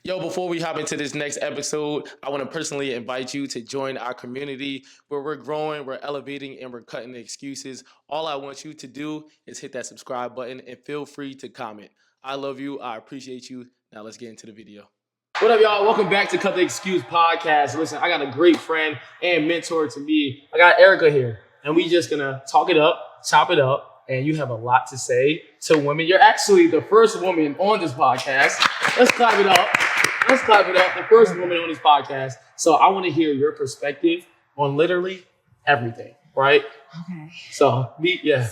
Yo, before we hop into this next episode, I want to personally invite you to join our community where we're growing, we're elevating, and we're cutting the excuses. All I want you to do is hit that subscribe button and feel free to comment. I love you. I appreciate you. Now let's get into the video. What up, y'all? Welcome back to Cut the Excuse podcast. Listen, I got a great friend and mentor to me. I got Erica here, and we just gonna talk it up, chop it up, and you have a lot to say to women. You're actually the first woman on this podcast. Let's clap it up. Let's clap it up. The first woman on this podcast. So I want to hear your perspective on literally everything, right? Okay. So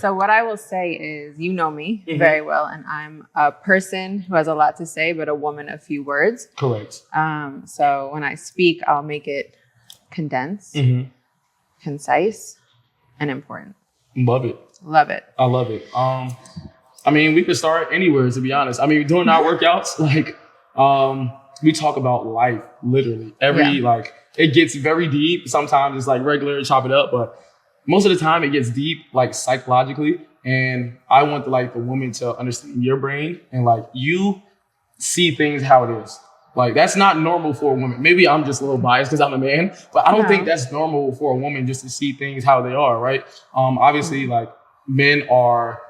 So what I will say is, you know me very well, and I'm a person who has a lot to say, but a woman of few words. Correct. So when I speak, I'll make it condensed, concise, and important. Love it. Love it. I love it. I mean, we could start anywhere, to be honest. I mean, doing our workouts, we talk about life, literally. It gets very deep. Sometimes it's like regular, chop it up, but most of the time it gets deep, like psychologically. And I want the woman to understand your brain and you see things how it is. Like, that's not normal for a woman. Maybe I'm just a little biased because I'm a man, but I don't think that's normal for a woman just to see things how they are, right? Obviously, men are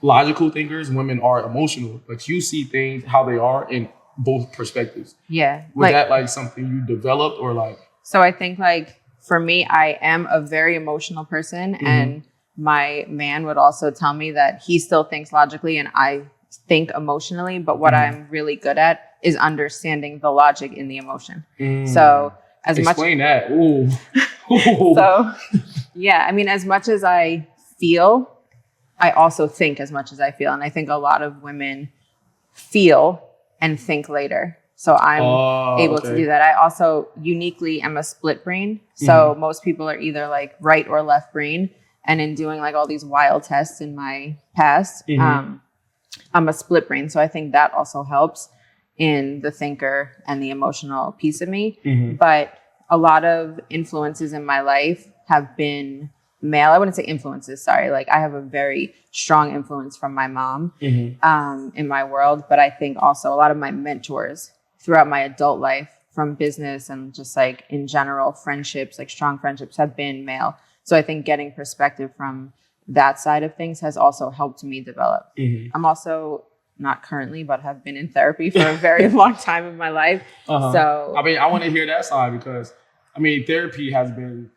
logical thinkers, women are emotional, but you see things how they are in both perspectives. Yeah. Was that something you developed or So I think for me, I am a very emotional person, and my man would also tell me that he still thinks logically and I think emotionally, but what I'm really good at is understanding the logic in the emotion. So explain that. Ooh. So yeah, I mean, as much as I feel, I also think as much as I feel. And I think a lot of women feel and think later. So I'm able to do that. I also uniquely am a split brain. So most people are either right or left brain. And in doing all these wild tests in my past, I'm a split brain. So I think that also helps in the thinker and the emotional piece of me. But a lot of influences in my life have been male. I wouldn't say influences, sorry. I have a very strong influence from my mom in my world. But I think also a lot of my mentors throughout my adult life, from business and just in general friendships, strong friendships, have been male. So I think getting perspective from that side of things has also helped me develop. I'm also not currently, but have been in therapy for a very long time in my life. So I mean, I want to hear that side because therapy has been,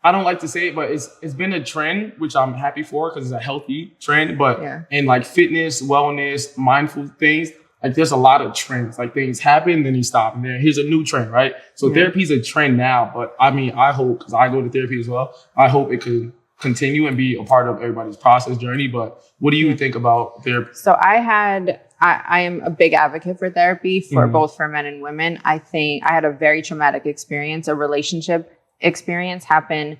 I don't like to say it, but it's been a trend, which I'm happy for because it's a healthy trend. But in fitness, wellness, mindful things, there's a lot of trends. Things happen, then you stop, and then here's a new trend, right? So therapy is a trend now, but I hope, because I go to therapy as well, I hope it could continue and be a part of everybody's process journey. But what do you think about therapy? So I am a big advocate for therapy for both for men and women. I think I had a very traumatic experience, a relationship experience happen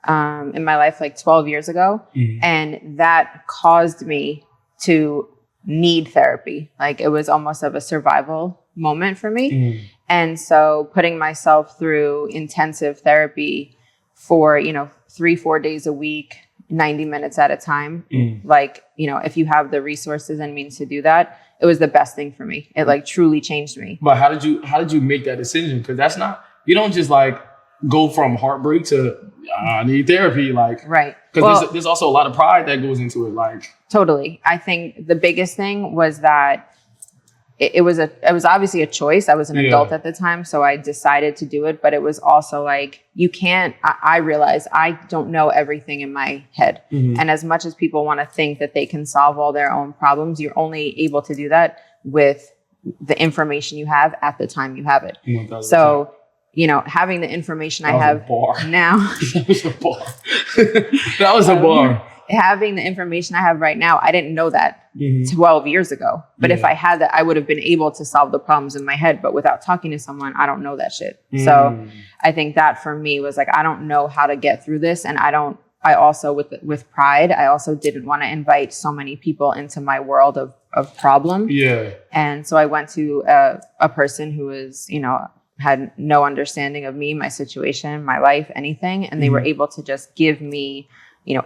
in my life 12 years ago. And that caused me to need therapy. It was almost of a survival moment for me. And so putting myself through intensive therapy for, 3-4 days a week, 90 minutes at a time, if you have the resources and means to do that, it was the best thing for me. It truly changed me. But how did you make that decision? Because that's not, you don't just go from heartbreak to I need therapy, right. Because there's also a lot of pride that goes into it, Totally. I think the biggest thing was that it was obviously a choice. I was an adult at the time, so I decided to do it. But it was also you can't. I realized I don't know everything in my head, and as much as people want to think that they can solve all their own problems, you're only able to do that with the information you have at the time you have it. 1000%. So, having the information I have now. That was a bar. That was a bar. Having the information I have right now, I didn't know that 12 years ago. But if I had that, I would have been able to solve the problems in my head. But without talking to someone, I don't know that shit. So I think that for me was I don't know how to get through this. And I also, with pride, I also didn't want to invite so many people into my world of problem. Yeah. And so I went to a person who was, had no understanding of me, my situation, my life, anything. And they were able to just give me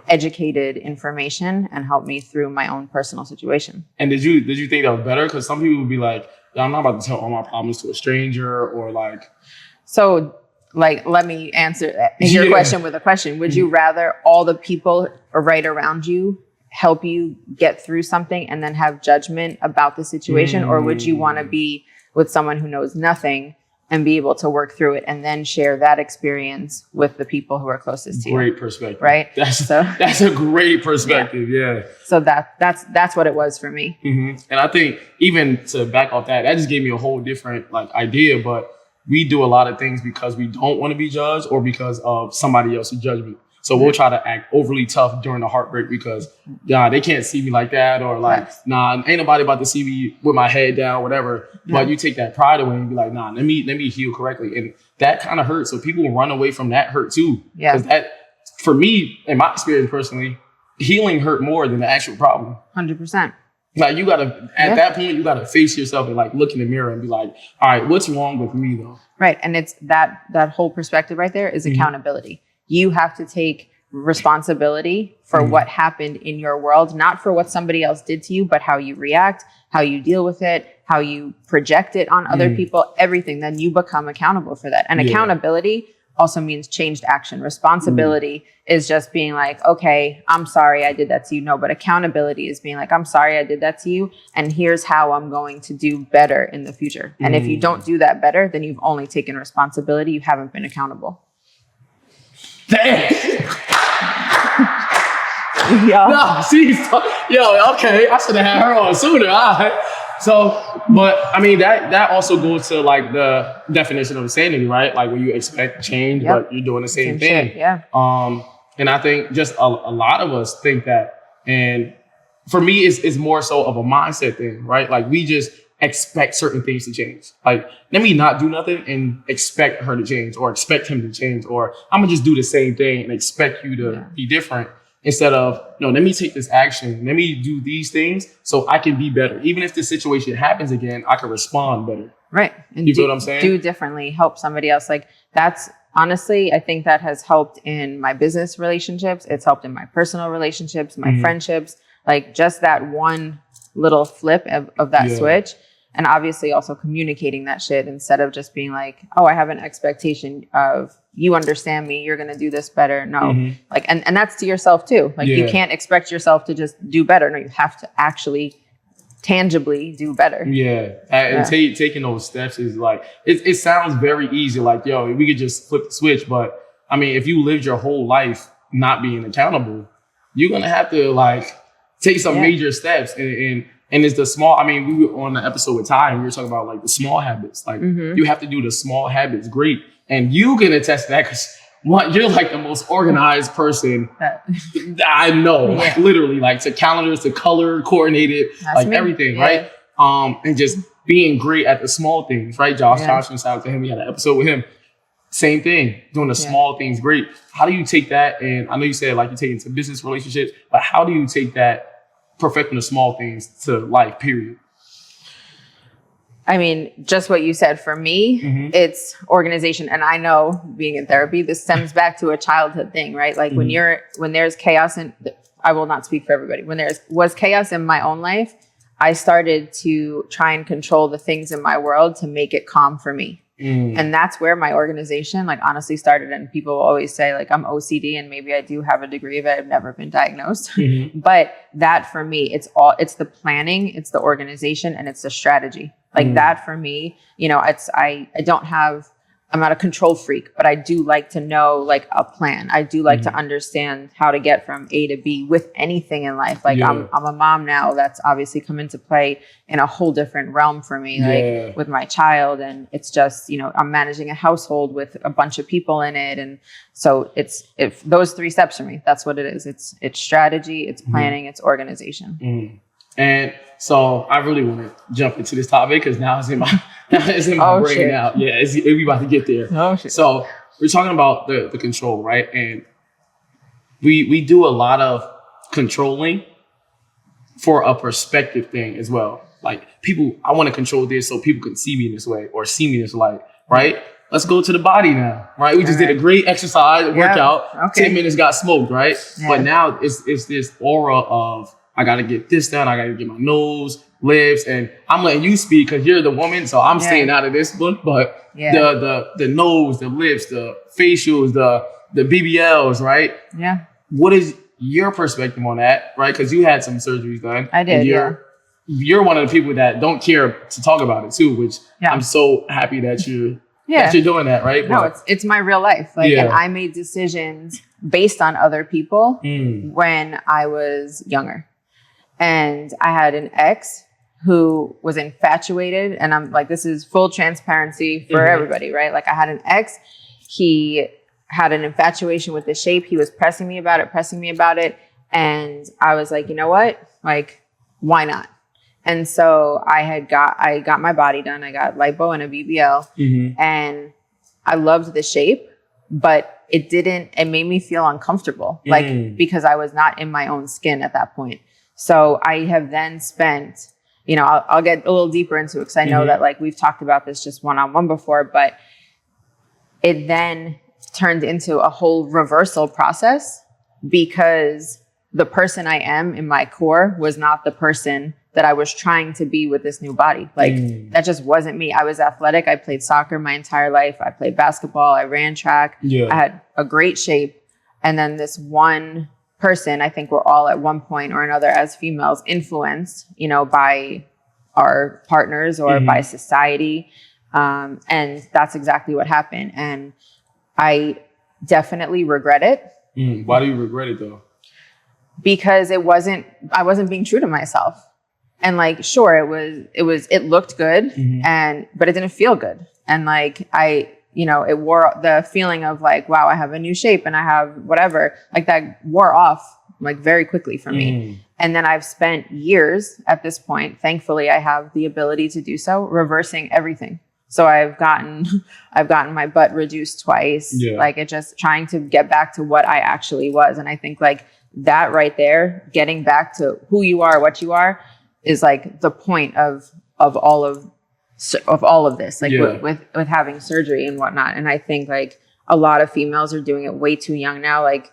educated information and help me through my own personal situation. And did you think that was better? Because some people would be like, I'm not about to tell all my problems to a stranger or like. So, like, let me answer your question with a question. Would you rather all the people right around you help you get through something and then have judgment about the situation? Or would you want to be with someone who knows nothing and be able to work through it and then share that experience with the people who are closest to you? Great perspective. Right? That's a great perspective. Yeah. So that's what it was for me. And I think even to back off that just gave me a whole different like idea, but we do a lot of things because we don't want to be judged or because of somebody else's judgment. So we'll try to act overly tough during the heartbreak because, they can't see me like that, or like, nah, ain't nobody about to see me with my head down, whatever. But you take that pride away and be like, nah, let me heal correctly. And that kind of hurts. So people run away from that hurt too. Because that, for me, in my experience personally, healing hurt more than the actual problem. 100%. Like you gotta, at that point, you gotta face yourself and like look in the mirror and be like, all right, what's wrong with me though? Right. And it's that whole perspective right there is accountability. You have to take responsibility for what happened in your world, not for what somebody else did to you, but how you react, how you deal with it, how you project it on other people, everything. Then you become accountable for that. And accountability also means changed action. Responsibility is just being like, okay, I'm sorry I did that to you. No, but accountability is being like, I'm sorry I did that to you. And here's how I'm going to do better in the future. And if you don't do that better, then you've only taken responsibility. You haven't been accountable. Damn. No, okay. I should have had her on sooner. All right. So, but I mean, that also goes to like the definition of insanity, right? Like when you expect change, but you're doing the same thing. Shit, yeah. And I think just a lot of us think that, and for me, it's more so of a mindset thing, right? Like we just expect certain things to change. Like, let me not do nothing and expect her to change or expect him to change, or I'm gonna just do the same thing and expect you to be different. Instead of, no, let me take this action. Let me do these things so I can be better. Even if this situation happens again, I can respond better. Right. And you feel what I'm saying? Do differently, help somebody else. Like that's honestly, I think that has helped in my business relationships. It's helped in my personal relationships, my friendships, like just that one little flip of that switch. And obviously also communicating that shit instead of just being like, oh, I have an expectation of you understand me, you're going to do this better. No, like, and that's to yourself too. Like you can't expect yourself to just do better. No, you have to actually tangibly do better. And taking those steps is like, it sounds very easy. Like, yo, we could just flip the switch. But I mean, if you lived your whole life not being accountable, you're going to have to like take some major steps and it's the small, I mean, we were on the episode with Ty and we were talking about like the small habits. Like you have to do the small habits great. And you can attest to that because you're like the most organized person I know. Like, literally, like to calendars, to color coordinated, like me. Everything, right? And just being great at the small things, right? Josh Johnson, shout out to him. We had an episode with him. Same thing, doing the small things great. How do you take that? And I know you said like you take it to business relationships, but how do you take that perfecting the small things to life, period? I mean, just what you said for me, it's organization. And I know being in therapy, this stems back to a childhood thing, right? Like when there's chaos, and I will not speak for everybody. When was chaos in my own life, I started to try and control the things in my world to make it calm for me. And that's where my organization like honestly started. And people will always say like I'm OCD and maybe I do have a degree of it. I've never been diagnosed, but that for me, it's the planning, it's the organization, and it's the strategy. Like that for me, you know, I'm not a control freak, but I do like to know like a plan. I do like to understand how to get from A to B with anything in life. Like I'm a mom now. That's obviously come into play in a whole different realm for me, like with my child. And it's just, you know, I'm managing a household with a bunch of people in it. And so if those 3 steps for me, that's what it is. It's strategy, it's planning, it's organization. And so I really want to jump into this topic because now it's in my brain now. Yeah, we about to get there. Oh shit. So we're talking about the control, right? And we do a lot of controlling for a perspective thing as well. Like I want to control this so people can see me in this way or see me in this light, right? Let's go to the body now, right? We just did a great exercise, workout. 10 minutes got smoked, right? Yeah. But now it's this aura of I got to get this done. I got to get my nose, lips, and I'm letting you speak because you're the woman, so I'm staying out of this one. But the nose, the lips, the facials, the BBLs, right? Yeah. What is your perspective on that, right? Because you had some surgeries done. I did, You're one of the people that don't care to talk about it too, which I'm so happy that you're doing that, right? No, it's my real life. Like, and I made decisions based on other people when I was younger. And I had an ex who was infatuated, and I'm like, this is full transparency for everybody, right? Like, I had an ex, he had an infatuation with the shape. He was pressing me about it. And I was like, you know what? Like, why not? And so I got my body done. I got lipo and a BBL, and I loved the shape, but it made me feel uncomfortable, like, because I was not in my own skin at that point. So I have then spent, I'll get a little deeper into it because I know that, like, we've talked about this just one-on-one before, but it then turned into a whole reversal process because the person I am in my core was not the person that I was trying to be with this new body. Like, that just wasn't me. I was athletic. I played soccer my entire life. I played basketball. I ran track. I had a great shape. And then this one person, I think we're all at one point or another as females influenced, by our partners or by society. And that's exactly what happened. And I definitely regret it. Why do you regret it though? Because I wasn't being true to myself. And like, sure, it looked good but it didn't feel good. And like, it wore the feeling of like, wow, I have a new shape and I have whatever, like that wore off like very quickly for me. And then I've spent years at this point, thankfully I have the ability to do so, reversing everything. So I've gotten my butt reduced twice, like it just trying to get back to what I actually was. And I think like that right there, getting back to who you are, what you are, is like the point of all of this, like with having surgery and whatnot. And I think like a lot of females are doing it way too young now. Like,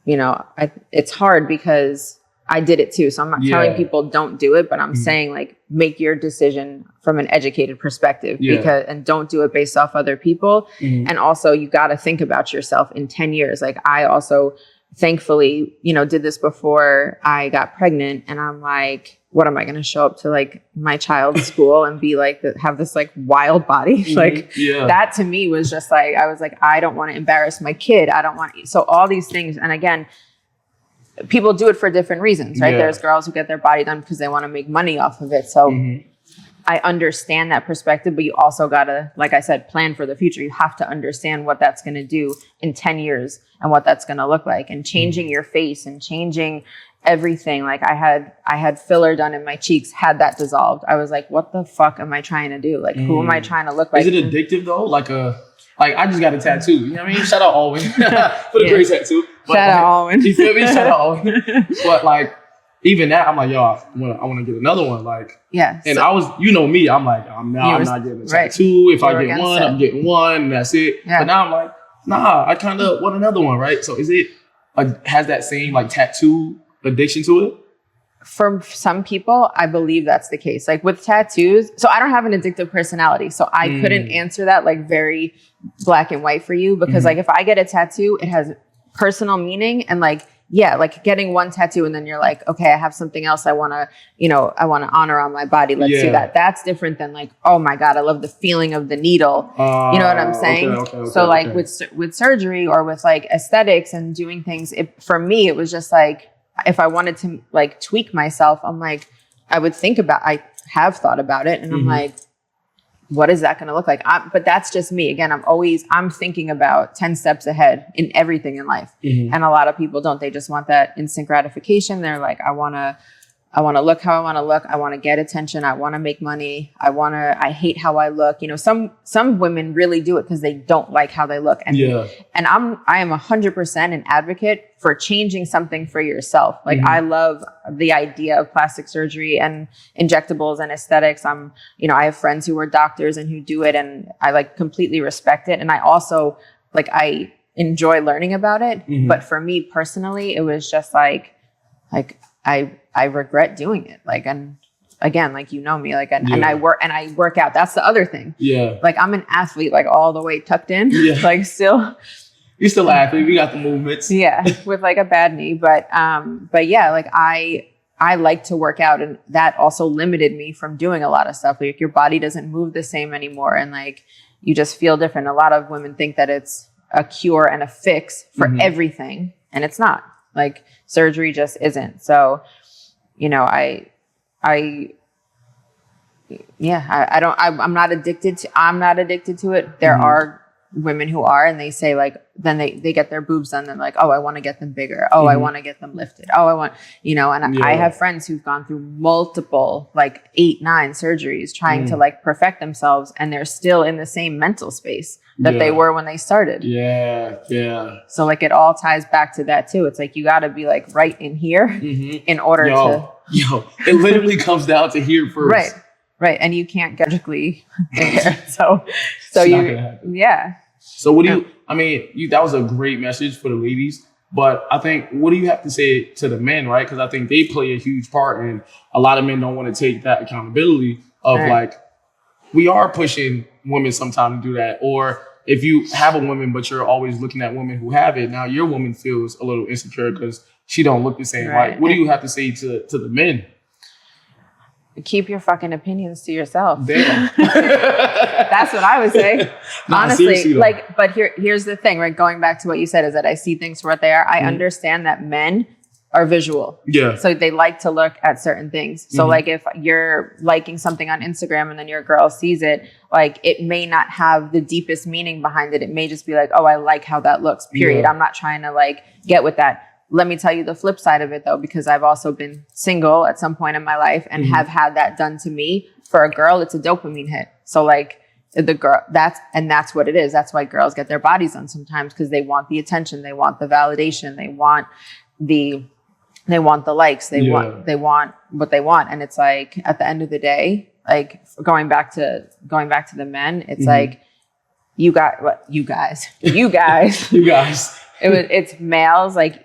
it's hard because I did it too. So I'm not telling people don't do it, but I'm saying like, make your decision from an educated perspective and don't do it based off other people. And also you got to think about yourself in 10 years. Like I also thankfully, did this before I got pregnant, and I'm like, what am I going to show up to like my child's school and be like, have this like wild body? That to me was just like, I was like, I don't want to embarrass my kid. I don't want to. So all these things. And again, people do it for different reasons, right? There's girls who get their body done because they want to make money off of it. So I understand that perspective, but you also got to, like I said, plan for the future. You have to understand what that's going to do in 10 years and what that's going to look like, and changing your face and changing everything. Like I had filler done in my cheeks, had that dissolved. I was like, what the fuck am I trying to do? Like, who am I trying to look like? Is it addictive though? Like I just got a tattoo. You know what I mean? Shout out Alwyn for the great tattoo. But shout out Alwyn. You feel me? Shout out Alwyn. But like, even that, I'm like, yo, I want to get another one. Like, and I was, me, I'm like, I'm not getting a tattoo. If I get one, I'm getting one, and that's it. But now I'm like, nah, I kind of want another one, right? So is it, has that same like tattoo addiction to it? For some people, I believe that's the case. Like with tattoos, so I don't have an addictive personality, so I couldn't answer that like very black and white for you, because like if I get a tattoo, it has personal meaning, and like, like getting one tattoo and then you're like, okay, I have something else I want to honor on my body. Let's do that. That's different than like, oh my God, I love the feeling of the needle. You know what I'm saying? Okay, with surgery or with like aesthetics and doing things, for me, it was just like, if I wanted to like tweak myself, I'm like, I have thought about it, and I'm like, what is that going to look like? But that's just me. Again, I'm thinking about 10 steps ahead in everything in life. And a lot of people don't. They just want that instant gratification. They're like, I want to look how I want to look. I want to get attention. I want to make money. I hate how I look. Some women really do it because they don't like how they look. And I am 100% an advocate for changing something for yourself. Like I love the idea of plastic surgery and injectables and aesthetics. I have friends who are doctors and who do it, and I like completely respect it. And I also I enjoy learning about it. But for me personally, it was just like I regret doing it. And again, like, you know me, like, and I work out. That's the other thing. Yeah. Like, I'm an athlete, like all the way tucked in, like still. You're still athlete. We got the movements. Yeah. With like a bad knee. But yeah, like I like to work out, and that also limited me from doing a lot of stuff. Like, your body doesn't move the same anymore. And like, you just feel different. A lot of women think that it's a cure and a fix for everything. And it's not. Like, surgery just isn't. So, you know, I'm not addicted to it. There are women who are, and they say like, then they get their boobs done. They're like, oh, I want to get them bigger. Oh, I want to get them lifted. Oh, I want, you know, and I have friends who've gone through multiple, like 8, 9 surgeries trying to like perfect themselves. And they're still in the same mental space that they were when they started. Yeah. Yeah. So like, it all ties back to that too. It's like, you got to be like right in here in order to. It literally comes down to here first. Right. And you can't get physically there. So So what do you, I mean, that was a great message for the ladies, but I think, what do you have to say to the men, right? Because I think they play a huge part, and a lot of men don't want to take that accountability of like, we are pushing women sometimes to do that. Or if you have a woman, but you're always looking at women who have it, now your woman feels a little insecure because she don't look the same. Right. Like, what do you have to say to the men? Keep your fucking opinions to yourself. Damn. That's what I would say. Nah, honestly, like, but here's the thing, right? Going back to what you said, is that I see things for what they are. I understand that men are visual. Yeah. So they like to look at certain things. So like, if you're liking something on Instagram and then your girl sees it, like, it may not have the deepest meaning behind it. It may just be like, oh, I like how that looks, period. Yeah. I'm not trying to like get with that. Let me tell you the flip side of it though, because I've also been single at some point in my life and have had that done to me. For a girl, it's a dopamine hit. So like, the girl, that's what it is. That's why girls get their bodies done sometimes, because they want the attention, they want the validation, they want the likes, they want what they want. And it's like, at the end of the day, like, going back to the men, it's like, you guys, it's males, like,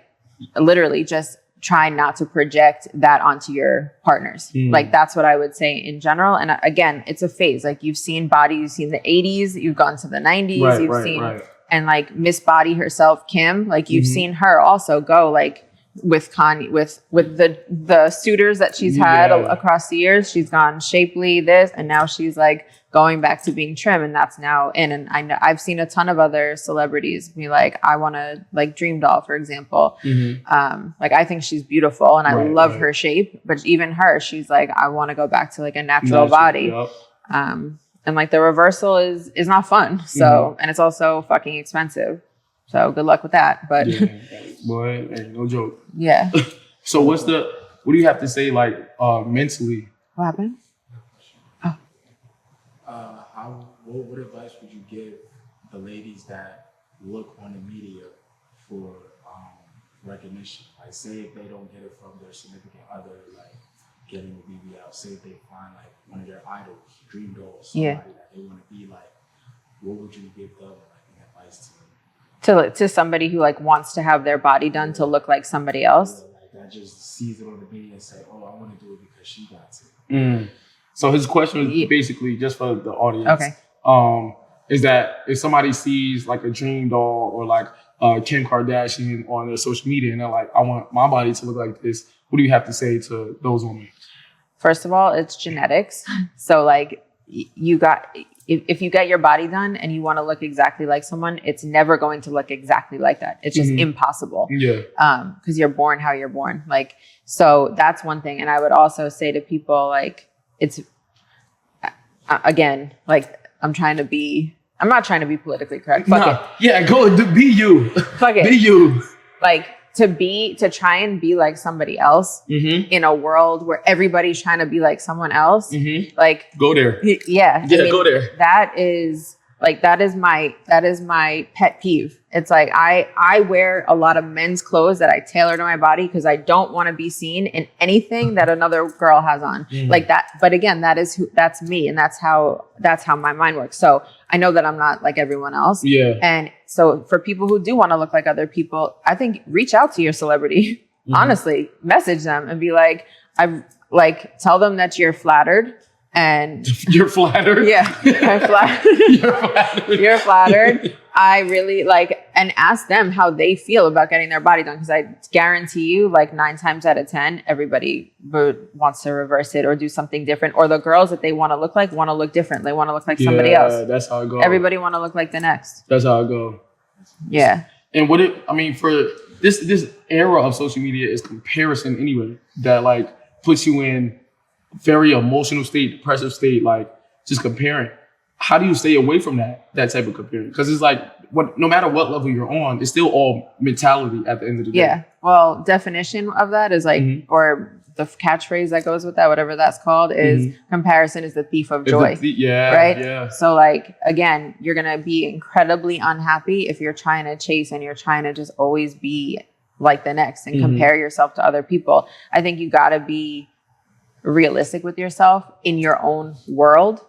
literally just try not to project that onto your partners. Like, that's what I would say in general. And again, it's a phase. Like, you've seen body, you've seen the 80s, you've gone to the 90s, and like Miss Body herself, Kim, like, you've seen her also go like with Kanye, with the suitors that she's had across the years. She's gone shapely, and now she's like going back to being trim, and that's now in. And I know I've seen a ton of other celebrities be like, I want to, like, Dream Doll, for example. Like, I think she's beautiful and I love her shape, but even her, she's like, I want to go back to like a natural body. And like, the reversal is not fun. So, and it's also fucking expensive. So good luck with that. But boy, no joke. Yeah. So what do you have to say, like, mentally? What happened? What advice would you give the ladies that look on the media for recognition? Like, say if they don't get it from their significant other, like getting the BBL, say if they find like one of their idols, Dream Doll, somebody that they want to be like, what would you give them, like, advice to somebody who like wants to have their body done to look like somebody else? Like, that just sees it on the media and say, oh, I want to do it because she got it. So his question is basically, just for the audience. Okay. Is that if somebody sees like a Dream Doll or like Kim Kardashian on their social media and they're like, I want my body to look like this, what do you have to say to those women? First of all, it's genetics. So like, if you get your body done and you want to look exactly like someone, it's never going to look exactly like that. It's just impossible. Yeah. Because you're born how you're born. Like, so that's one thing. And I would also say to people, like, it's, again, like, I'm not trying to be politically correct. Fuck it. Yeah, be you. Fuck it. Be you. Like, to try and be like somebody else in a world where everybody's trying to be like someone else, like, go there. Yeah. Yeah, go there. That is my pet peeve. It's like, I wear a lot of men's clothes that I tailor to my body because I don't want to be seen in anything that another girl has on, like that. But again, that's me. And that's how my mind works. So I know that I'm not like everyone else. Yeah. And so for people who do want to look like other people, I think reach out to your celebrity, honestly, message them and be like, like tell them that you're flattered and You're flattered. yeah, I'm flattered. You're flattered. You're flattered. I really like, and ask them how they feel about getting their body done. Cause I guarantee you like 9 times out of 10, everybody wants to reverse it or do something different. Or the girls that they want to look different. They want to look like somebody else. That's how it goes. Everybody want to look like the next. That's how it goes. Yeah. And for this era of social media is comparison anyway, that like puts you in very emotional state, depressive state, like just comparing. How do you stay away from that type of comparing? Because it's like no matter what level you're on, it's still all mentality at the end of the day. Yeah. Well, definition of that is like, or the catchphrase that goes with that, whatever that's called, is comparison is the thief of joy. Right? Yeah. So like, again, you're going to be incredibly unhappy if you're trying to chase and you're trying to just always be like the next and compare yourself to other people. I think you got to be realistic with yourself in your own world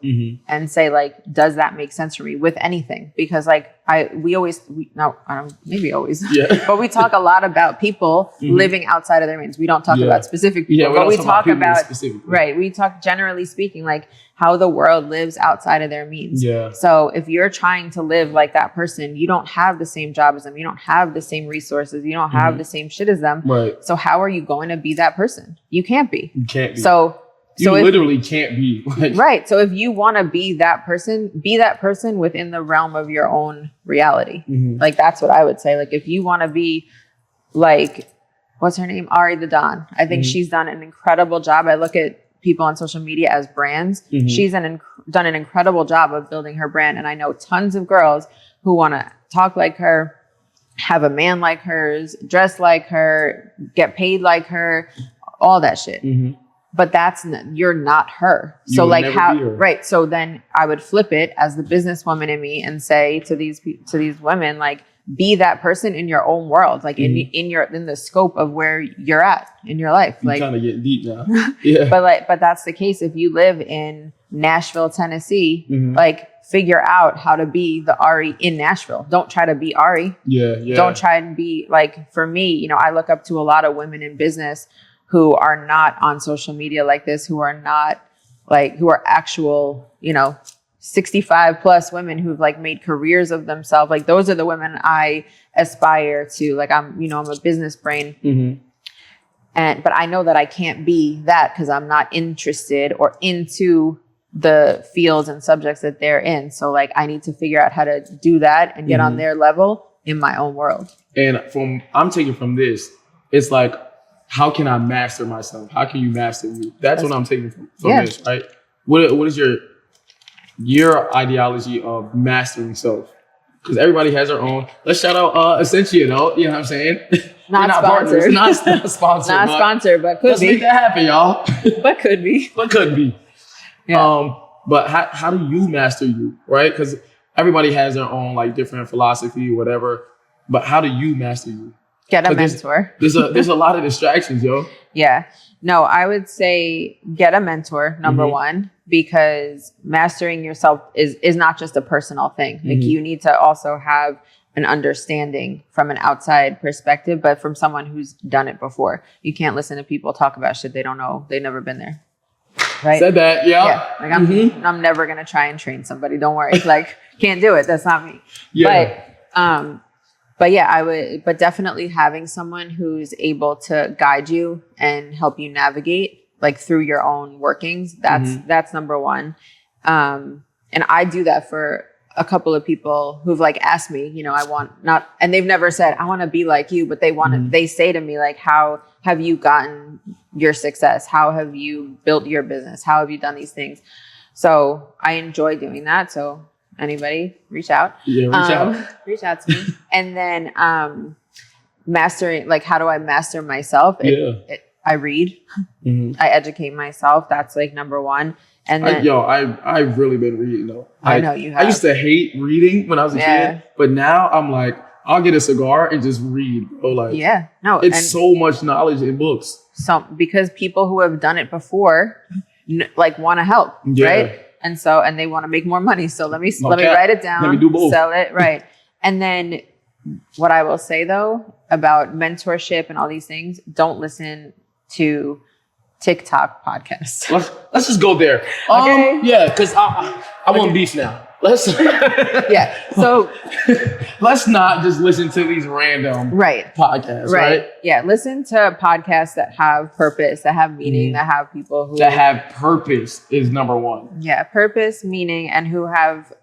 and say like, does that make sense for me with anything? Because like maybe always, but we talk a lot about people living outside of their means. We don't talk about specific people, but we talk about right. We talk generally speaking, like how the world lives outside of their means. Yeah. So if you're trying to live like that person, you don't have the same job as them. You don't have the same resources. You don't have the same shit as them. Right. So how are you going to be that person? You can't be. You can't be. So literally can't be. Like, right. So if you want to be that person within the realm of your own reality. Like that's what I would say. Like if you want to be like, what's her name? Ari the Don. I think she's done an incredible job. I look at people on social media as brands. She's done an incredible job of building her brand. And I know tons of girls who want to talk like her, have a man like hers, dress like her, get paid like her, all that shit. But you're not her. So like how, right. So then I would flip it as the businesswoman in me and say to these women, like, be that person in your own world, like in the scope of where you're at in your life. Like kind of getting deep now. Yeah. But that's the case. If you live in Nashville, Tennessee, like figure out how to be the Ari in Nashville. Don't try to be Ari. Yeah. Don't try and be like, for me, I look up to a lot of women in business who are not on social media like this, who are actual, 65 plus women who've like made careers of themselves. Like those are the women I aspire to. Like I'm a business brain. But I know that I can't be that because I'm not interested or into the fields and subjects that they're in. So like I need to figure out how to do that and get on their level in my own world. And I'm taking from this, it's like, how can I master myself? How can you master me? That's what I'm taking from this, right? What is your ideology of mastering self? Because everybody has their own. Let's shout out Essentia, though. You know what I'm saying? Not sponsored. Not sponsored. Not sponsored, but could let's be. Let's make that happen, y'all. But could be. But could be. Yeah. But how do you master you, right? Because everybody has their own like different philosophy or whatever. But how do you master you? Get a mentor. There's a lot of distractions, yo. Yeah. No, I would say get a mentor, number one, because mastering yourself is not just a personal thing. Like you need to also have an understanding from an outside perspective, but from someone who's done it before. You can't listen to people talk about shit they don't know. They've never been there. Right? Said that, yeah. Like I'm never gonna try and train somebody. Don't worry. Like can't do it. That's not me. Yeah. But yeah, but definitely having someone who's able to guide you and help you navigate like through your own workings. That's number one. And I do that for a couple of people who've like asked me, and they've never said, I want to be like you, but they say to me, like, how have you gotten your success? How have you built your business? How have you done these things? So I enjoy doing that. So anybody reach out. Yeah, reach out to me. And then mastering, like, how do I master myself? I read. I educate myself. That's like number one. And then, I've really been reading though. I know you have. I used to hate reading when I was a kid, but now I'm like, I'll get a cigar and just read, bro. Like, it's so much knowledge in books. Because people who have done it before, like, want to help, right? And they want to make more money. So let me write it down. Let me do both. Sell it, right? And then, what I will say though about mentorship and all these things, don't listen to TikTok podcast. Let's just go there. Okay. Yeah, because I want beef now. Let's Yeah. So let's not just listen to these random podcasts, right? Yeah. Listen to podcasts that have purpose, that have meaning, that have people who that have purpose is number one. Yeah, purpose, meaning, and who have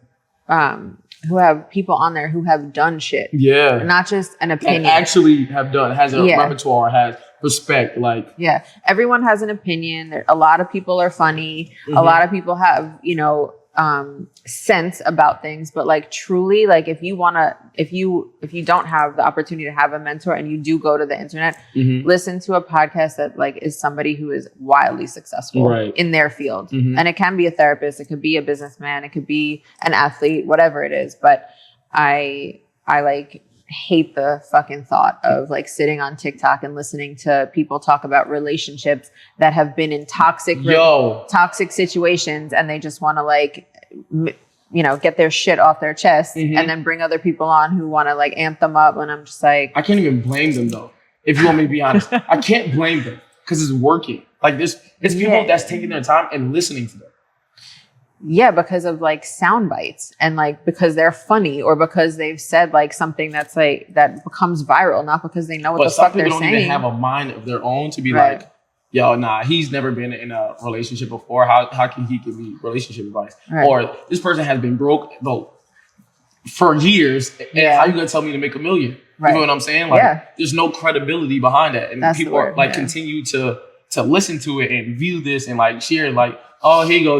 people on there who have done shit. Yeah. Not just an opinion. And actually have done, has a repertoire, has respect. Like, yeah, everyone has an opinion. A lot of people are funny. A lot of people have, sense about things, but like truly, like if you don't have the opportunity to have a mentor and you do go to the internet, listen to a podcast that like is somebody who is wildly successful in their field. And it can be a therapist, it could be a businessman, it could be an athlete, whatever it is. But I like hate the fucking thought of like sitting on TikTok and listening to people talk about relationships that have been in toxic situations, and they just want to like, get their shit off their chest and then bring other people on who want to like amp them up. And I'm just like, I can't even blame them though. If you want me to be honest, I can't blame them because it's working. Like it's people that's taking their time and listening to them. Yeah, because of like sound bites and like because they're funny or because they've said like something that's like that becomes viral, not because they know what the fuck they're saying. But some people don't even have a mind of their own to be like, yo, nah, he's never been in a relationship before. How can he give me relationship advice? Or this person has been broke for years, and how you gonna tell me to make $1 million? You know what I'm saying? Like, there's no credibility behind that, and people are like continue to listen to it and view this and like share like, oh, here you go.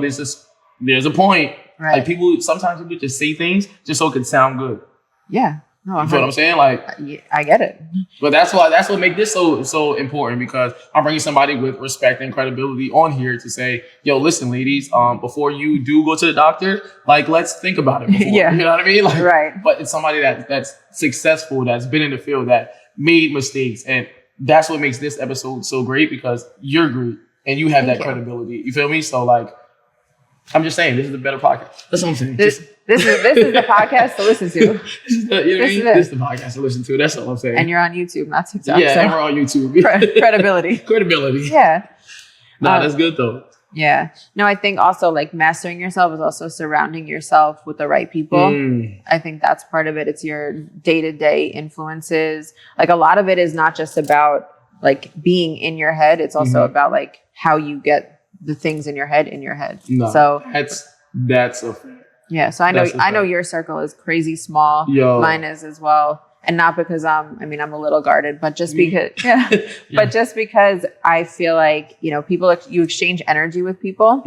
There's a point. Like sometimes people just say things just so it can sound good. Yeah. No, you feel what I'm saying? Like, I get it. But that's what makes this so important, because I'm bringing somebody with respect and credibility on here to say, yo, listen, ladies, before you do go to the doctor, like, let's think about it before. You know what I mean? Like, but it's somebody that's successful, that's been in the field, that made mistakes. And that's what makes this episode so great, because you're great and you have that credibility. You feel me? So like, I'm just saying, this is a better podcast. That's what I'm saying. This is the podcast to listen to. This is the podcast to listen to. That's all I'm saying. And you're on YouTube, not TikTok. Yeah, and we're on YouTube. Credibility. Credibility. Yeah. Nah, that's good though. Yeah. No, I think also like mastering yourself is also surrounding yourself with the right people. I think that's part of it. It's your day-to-day influences. Like a lot of it is not just about like being in your head. It's also about like how you get the things in your head. No, so that's a fact. Yeah. So I know your circle is crazy small. Mine is as well. And not because I'm a little guarded, but just because, but just because I feel like, you exchange energy with people,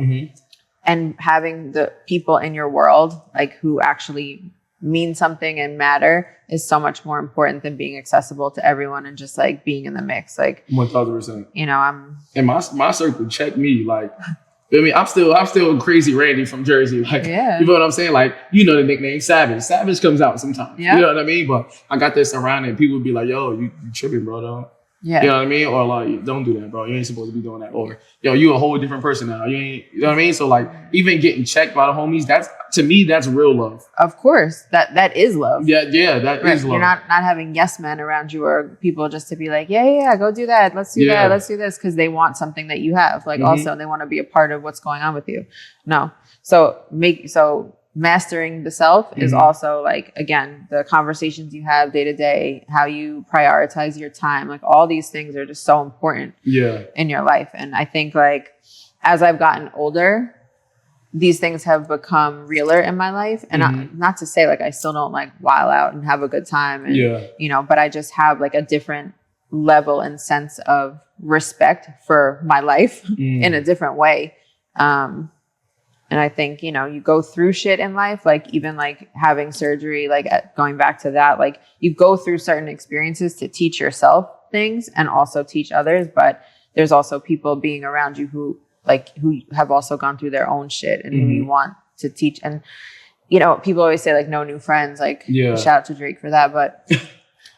and having the people in your world, like who actually mean something and matter, is so much more important than being accessible to everyone and just like being in the mix. Like 1000%. I'm and my circle check me. Like, I mean, I'm still crazy Randy from Jersey. Like, you know what I'm saying? Like, the nickname Savage. Savage comes out sometimes. You know what I mean? But I got this around, and people would be like, yo, you tripping, bro, though. Yeah. You know what I mean? Or like, don't do that, bro. You ain't supposed to be doing that. Or, you a whole different person now. You know what I mean? So like, even getting checked by the homies, to me, that's real love. Of course. That is love. Yeah, that is love. You're not having yes men around you or people just to be like, yeah, go do that. Let's do that. Let's do this. Because they want something that you have. Like also they want to be a part of what's going on with you. No. So mastering the self is also like, again, the conversations you have day to day, how you prioritize your time, like all these things are just so important in your life. And I think like, as I've gotten older, these things have become realer in my life. And not to say like, I still don't like wild out and have a good time and, but I just have like a different level and sense of respect for my life in a different way. And I think, you go through shit in life, like even like having surgery, like going back to that, like you go through certain experiences to teach yourself things and also teach others. But there's also people being around you who have also gone through their own shit and who you want to teach. And, people always say like no new friends, like shout out to Drake for that.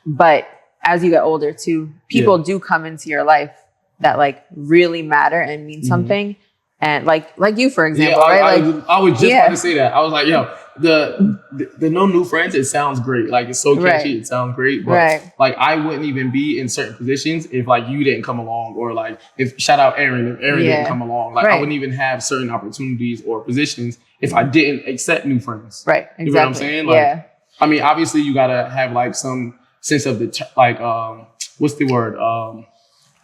But as you get older too, people do come into your life that like really matter and mean something. And like you, for example, Yeah, right? I was just Yeah. about to say that. I was like, yo, the no new friends, it sounds great. Like, it's so catchy, Right. it sounds great. But Right. like, I wouldn't even be in certain positions if like you didn't come along, or like if shout out Aaron, if Aaron Yeah. didn't come along. Like, I Right. wouldn't even have certain opportunities or positions if I didn't accept new friends. Right. Exactly. You know what I'm saying? Like, yeah. I mean, obviously you gotta have like some sense of what's the word?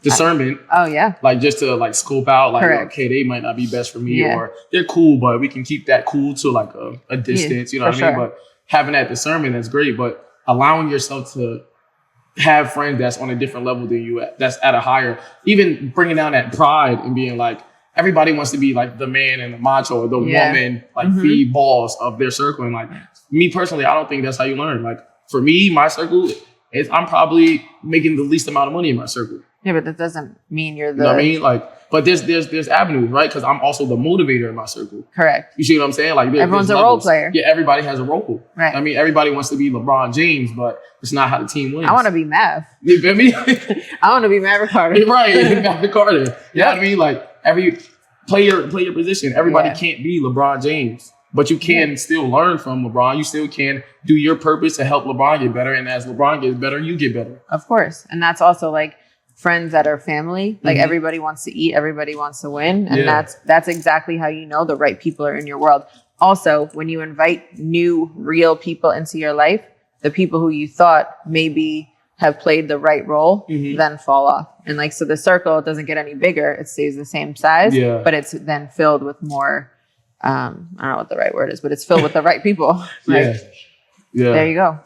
Discernment. Oh yeah. Like, just to like scope out, like, Correct. okay, they might not be best for me, Yeah. or they're cool, but we can keep that cool to like a distance. You know for what I mean? sure. But having that discernment, that's great. But allowing yourself to have friends that's on a different level than you, that's at a higher, even bringing down that pride and being like, everybody wants to be like the man and the macho or the Yeah. woman, like the boss of their circle. And like, me personally, I don't think that's how you learn. Like, for me, my circle is, I'm probably making the least amount of money in my circle. Yeah, but that doesn't mean you're the. You know what I mean? Like, but there's avenues, right? Because I'm also the motivator in my circle. Correct. You see what I'm saying? Like, Everyone's there's a role levels. player. Yeah, everybody has a role. Right. I mean, everybody wants to be LeBron James, but it's not how the team wins. I want to be Mav. You feel me? I want to be Maverick Carter. Right, Maverick Carter. You know Yep. what I mean? Like, every play your position. Everybody Yeah. can't be LeBron James, but you can still learn from LeBron. You still can do your purpose to help LeBron get better, and as LeBron gets better, you get better. Of course, and that's also like friends that are family. Like everybody wants to eat, everybody wants to win, and Yeah. that's exactly how you know the right people are in your world. Also, when you invite new, real people into your life, the people who you thought maybe have played the right role then fall off. And like, so the circle doesn't get any bigger; it stays the same size, Yeah. but it's then filled with more. I don't know what the right word is, but it's filled with the right people. Yeah, yeah. There you go.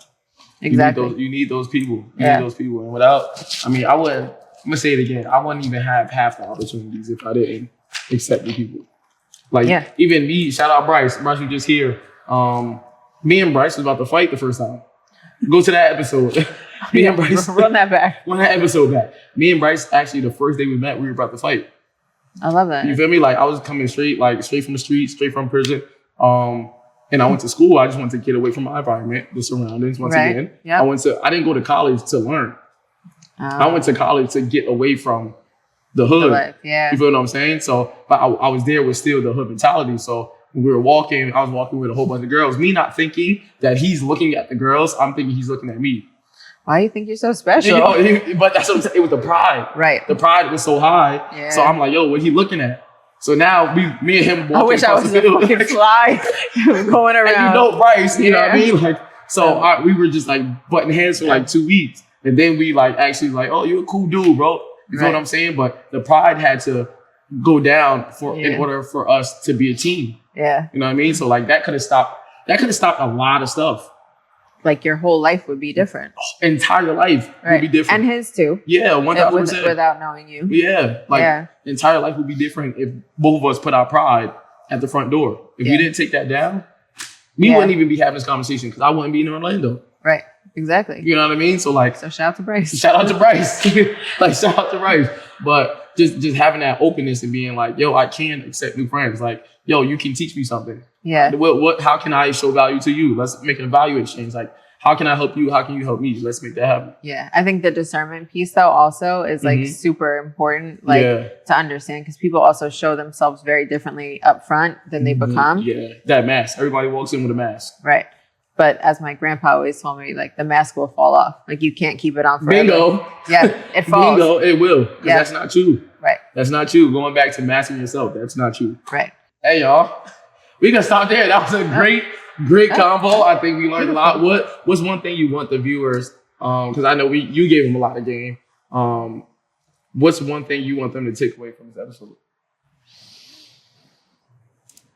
Exactly. You need those people. You Yeah. need those people. And without, I mean, I'm gonna say it again. I wouldn't even have half the opportunities if I didn't accept the people. Like, Yeah. even me, shout out Bryce. Bryce, you just here. Me and Bryce was about to fight the first time. Go to that episode. Me and Bryce. Run that back. Run that episode back. Me and Bryce, actually, the first day we met, we were about to fight. I love that. You feel me? Like, I was coming straight from the street, straight from prison. And I went to school. I just wanted to get away from my environment, the surroundings. Once Right. again, Yep. I didn't go to college to learn. I Oh, went to college to get away from the hood. the life. Yeah. You feel what I'm saying? So, but I was there with still the hood mentality. So when we were walking, I was walking with a whole bunch of girls. Me not thinking that he's looking at the girls. I'm thinking he's looking at me. Why do you think you're so special? But that's what I'm saying. It was the pride. Right. The pride was so high. Yeah. So I'm like, yo, what he looking at? So now me and him walking I wish I across was the a field. fucking fly going around. And you know Bryce, you know what I Yeah. mean? Like, so we were just like butting heads for like 2 weeks. And then we like actually like, oh, you're a cool dude, bro. You know Right. what I'm saying? But the pride had to go down in Yeah. order for us to be a team. Yeah. You know what I mean? So like that could have stopped a lot of stuff. Like your whole life would be different. Entire life Right. would be different. And his too. Yeah, 1000%. Without knowing you. Yeah. Like Yeah. entire life would be different if both of us put our pride at the front door. If Yeah. we didn't take that down, we Yeah. wouldn't even be having this conversation because I wouldn't be in Orlando. Right. Exactly. You know what I mean? So like, So shout out to Bryce. shout out to Bryce. Like, shout out to Bryce. But just having that openness and being like, yo, I can accept new friends. Like, yo, you can teach me something. Yeah. How can I show value to you? Let's make a value exchange. Like, how can I help you? How can you help me? Let's make that happen. Yeah. I think the discernment piece though also is like super important, like Yeah. to understand, because people also show themselves very differently up front than they become. Yeah. That mask. Everybody walks in with a mask. Right. But as my grandpa always told me, like the mask will fall off. Like you can't keep it on forever. Bingo. Yeah, it falls. Bingo. It will. Because Yeah. that's not true. Right. That's not true. Going back to masking yourself. That's not true. Right. Hey, y'all. We can stop there. That was a great combo. I think we learned a lot. What's one thing you want the viewers, because I know you gave them a lot of game. What's one thing you want them to take away from this episode?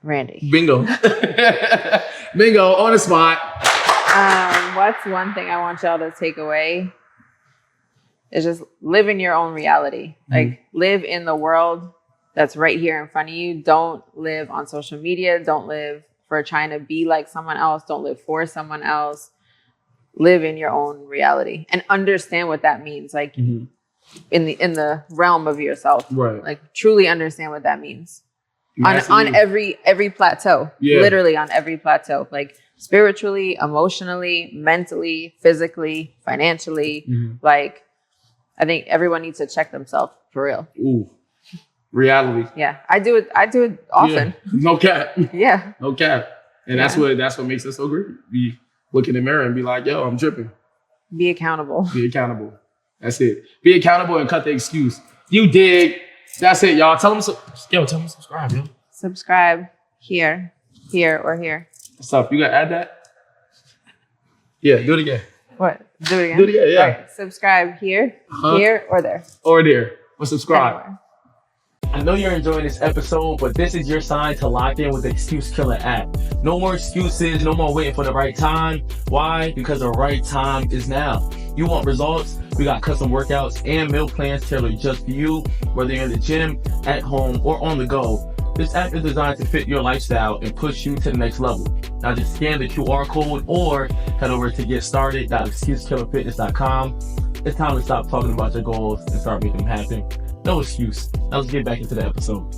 Randy. Bingo. Bingo on the spot. What's one thing I want y'all to take away is just live in your own reality. Like live in the world that's right here in front of you. Don't live on social media. Don't live for trying to be like someone else. Don't live for someone else. Live in your own reality and understand what that means. Like in the realm of yourself. Right. Like truly understand what that means. Massively. On every plateau. Yeah. Literally on every plateau. Like spiritually, emotionally, mentally, physically, financially. Like I think everyone needs to check themselves for real. Ooh. Reality. Yeah, I do it often. Yeah. No cap. Yeah. No cap. And that's what makes it so great. Be look in the mirror and be like, yo, I'm tripping. Be accountable. Be accountable. That's it. Be accountable and cut the excuse. You dig. That's it, y'all. Tell them tell them to subscribe, yo. Subscribe here, or here. What's up? You gotta add that? Yeah, do it again. What? Do it again? Do it again, yeah. All right. Subscribe here, here, or there. Or there. Or subscribe. Anywhere. I know you're enjoying this episode, but this is your sign to lock in with the Excuse Killer app. No more excuses, no more waiting for the right time. Why? Because the right time is now. You want results? We got custom workouts and meal plans tailored just for you, whether you're in the gym, at home, or on the go. This app is designed to fit your lifestyle and push you to the next level. Now just scan the QR code or head over to getstarted.excusekillerfitness.com. It's time to stop talking about your goals and start making them happen. No excuse. Now let's get back into the episode.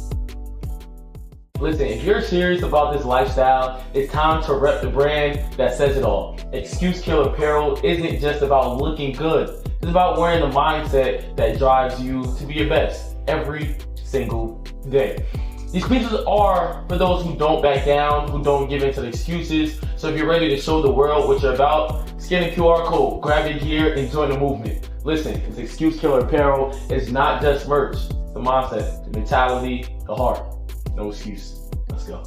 Listen, if you're serious about this lifestyle, it's time to rep the brand that says it all. Excuse Killer Apparel isn't just about looking good. It's about wearing the mindset that drives you to be your best every single day. These pieces are for those who don't back down, who don't give in to the excuses. So if you're ready to show the world what you're about, scan the QR code, grab your gear, and join the movement. Listen, this Excuse Killer Apparel is not just merch. It's the mindset, the mentality, the heart. No excuse. Let's go.